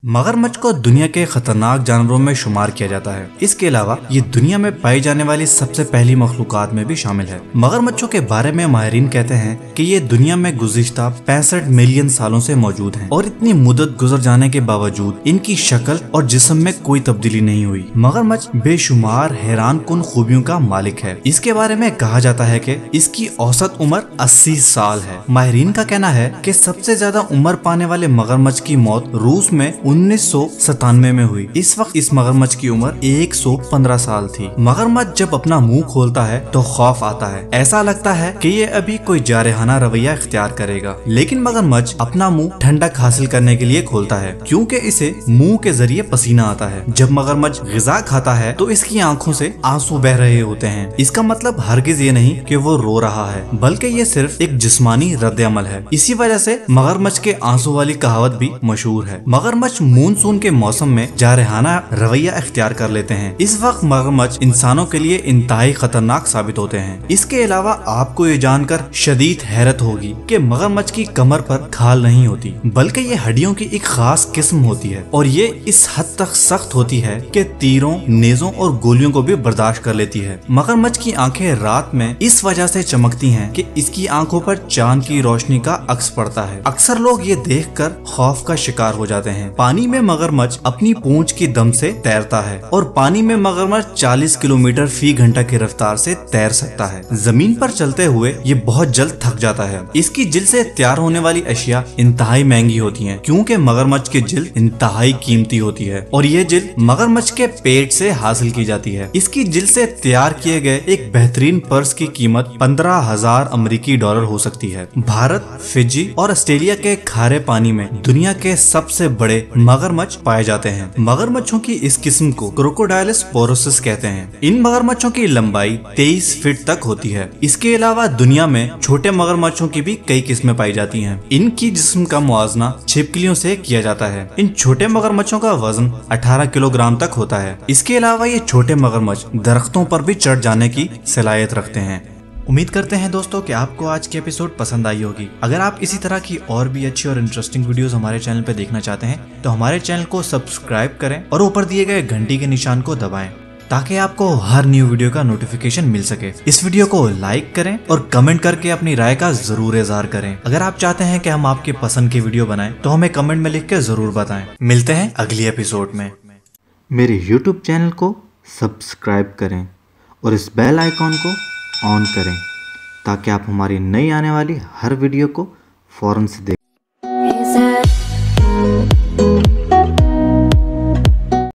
मगरमच्छ को दुनिया के खतरनाक जानवरों में शुमार किया जाता है। इसके अलावा ये दुनिया में पाई जाने वाली सबसे पहली मखलूकात में भी शामिल है। मगरमच्छों के बारे में माहिरीन कहते हैं कि ये दुनिया में गुज़िश्ता 65 मिलियन सालों से मौजूद हैं और इतनी मुद्दत गुजर जाने के बावजूद इनकी शक्ल और जिस्म में कोई तब्दीली नहीं हुई। मगरमच्छ बेशुमार हैरान कुन खूबियों का मालिक है। इसके बारे में कहा जाता है कि इसकी औसत उम्र 80 साल है। माहिरीन का कहना है कि सबसे ज्यादा उम्र पाने वाले मगरमच्छ की मौत रूस में 1997 में हुई। इस वक्त इस मगरमच्छ की उम्र 115 साल थी। मगरमच्छ जब अपना मुंह खोलता है तो खौफ आता है। ऐसा लगता है कि ये अभी कोई जारहाना रवैया इख्तियार करेगा, लेकिन मगरमच्छ अपना मुंह ठंडक हासिल करने के लिए खोलता है क्योंकि इसे मुंह के जरिए पसीना आता है। जब मगरमच्छ ग़िज़ा खाता है तो इसकी आंखों से आंसू बह रहे होते हैं। इसका मतलब हरगिज ये नहीं कि वो रो रहा है, बल्कि ये सिर्फ एक जिस्मानी रद्द-ए-अमल है। इसी वजह से मगरमच्छ के आंसू वाली कहावत भी मशहूर है। मगरमच्छ मानसून के मौसम में जारहाना रवैया इख्तियार कर लेते हैं। इस वक्त मगरमच्छ इंसानों के लिए इंतहाई खतरनाक साबित होते हैं। इसके अलावा आपको ये जानकर शदीद हैरत होगी कि मगरमच्छ की कमर पर खाल नहीं होती, बल्कि ये हड्डियों की एक खास किस्म होती है और ये इस हद तक सख्त होती है कि तीरों, नेज़ों और गोलियों को भी बर्दाश्त कर लेती है। मगरमच्छ की आंखें रात में इस वजह से चमकती हैं कि इसकी आंखों पर चांद की रोशनी का अक्स पड़ता है। अक्सर लोग ये देखकर खौफ का शिकार हो जाते हैं। पानी में मगरमच्छ अपनी पूंछ की दम से तैरता है और पानी में मगरमच्छ 40 किलोमीटर फी घंटा की रफ्तार से तैर सकता है। जमीन पर चलते हुए ये बहुत जल्द थक जाता है। इसकी जिल्द से तैयार होने वाली अशिया इंतहाई महंगी होती हैं क्योंकि मगरमच्छ की जिल्द इंतहाई कीमती होती है और ये जिल्द मगरमच्छ के पेट से हासिल की जाती है। इसकी जिल्द से तैयार किए गए एक बेहतरीन पर्स की कीमत 15,000 अमेरिकी डॉलर हो सकती है। भारत, फिजी और ऑस्ट्रेलिया के खारे पानी में दुनिया के सबसे बड़े मगरमच्छ पाए जाते हैं। मगरमच्छों की इस किस्म को क्रोकोडाइलस पोरोसिस कहते हैं। इन मगरमच्छों की लंबाई 23 फीट तक होती है। इसके अलावा दुनिया में छोटे मगरमच्छों की भी कई किस्में पाई जाती हैं। इनकी जिस्म का मुआवजा छिपकलियों से किया जाता है। इन छोटे मगरमच्छों का वजन 18 किलोग्राम तक होता है। इसके अलावा ये छोटे मगरमच्छ दरख्तों पर भी चढ़ जाने की सलाहियत रखते हैं। उम्मीद करते हैं दोस्तों कि आपको आज की एपिसोड पसंद आई होगी। अगर आप इसी तरह की और भी अच्छी और इंटरेस्टिंग वीडियोस हमारे चैनल पर देखना चाहते हैं तो हमारे चैनल को सब्सक्राइब करें और ऊपर दिए गए घंटी के निशान को दबाएं ताकि आपको हर न्यू वीडियो का नोटिफिकेशन मिल सके। इस वीडियो को लाइक करें और कमेंट करके अपनी राय का जरूर इज़हार करें। अगर आप चाहते हैं कि हम आपकी पसंद की वीडियो बनाएं तो हमें कमेंट में लिख के जरूर बताएं। मिलते हैं अगली एपिसोड में। मेरे YouTube चैनल को सब्सक्राइब करें और इस बेल आइकॉन को ऑन करें ताकि आप हमारी नई आने वाली हर वीडियो को फौरन से देख